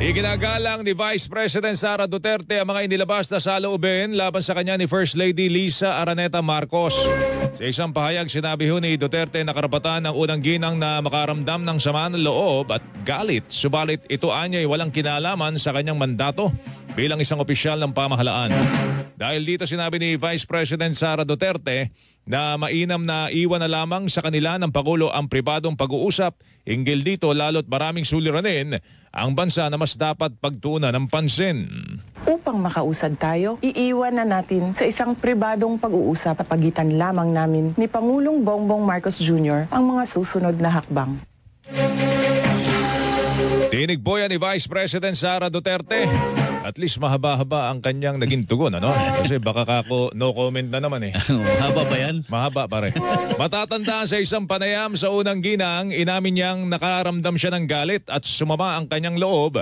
Iginagalang ni Vice President Sara Duterte ang mga inilabas na saloobin laban sa kanya ni First Lady Lisa Araneta Marcos. Sa isang pahayag, sinabi ho ni Duterte na karapatan ng unang ginang na makaramdam ng sama ng loob at galit. Subalit ito anya'y walang kinalaman sa kanyang mandato bilang isang opisyal ng pamahalaan. Dahil dito sinabi ni Vice President Sara Duterte na mainam na iwan na lamang sa kanila ng Pangulo ang pribadong pag-uusap. Hinggil dito lalo't maraming suliranin ang bansa na mas dapat pagtuunan ng pansin. Upang makausad tayo, iiwan na natin sa isang pribadong pag-uusap sa pagitan lamang namin ni Pangulong Bongbong Marcos Jr. ang mga susunod na hakbang. Tinig po yan ni Vice President Sara Duterte. At least mahaba-haba ang kanyang naging tugon, ano? Kasi baka kako no comment na naman eh. Mahaba ba yan? Mahaba pare. Matatandaan sa isang panayam sa unang ginang, inamin niyang nakaramdam siya ng galit at sumama ang kanyang loob